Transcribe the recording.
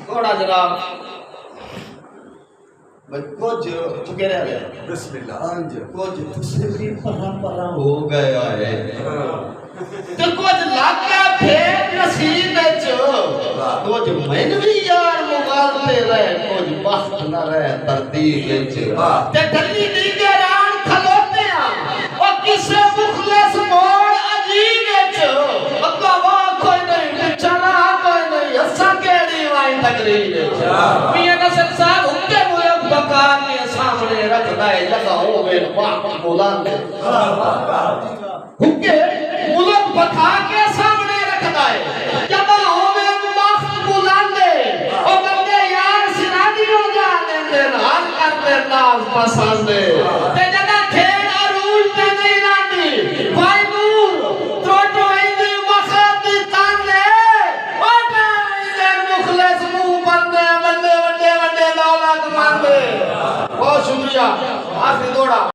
थोड़ा जनाब कुछ चुके रह गए बिस्मिल्लाह कुछ तुझसे भी परा हो गया है तो कुछ लाका फेर नसीब चो कुछ मन भी यार मुगालते रहे कुछ वक्त न रहे तरतीब च ते गली दी के रान खलोते आ और किसे मुखलिस मोड़ अजीब च अगवा कोई नहीं बेचारा कोई नहीं हसा केड़ी वाई तकरीर मियां नसर साहब हुक्के मुए बका के सामने रखदा है लगाओ वे वाह बुलंद हुक्के मुलक बका के सामने रखदा है जब होवे वक्त बुलंद और बंदे यार सिरादी हो जाने दे हाथ करते नाज पसंद ते जदा खेड़ अरूज ते नहीं लांदी भाई नूर त्रोटो इंदी मखदी ताने ओटे इंदे मुखलिस मुंह बंदे बंदे बंदे बंदे दौलत मंदे बहुत शुक्रिया आखिरी दौड़ा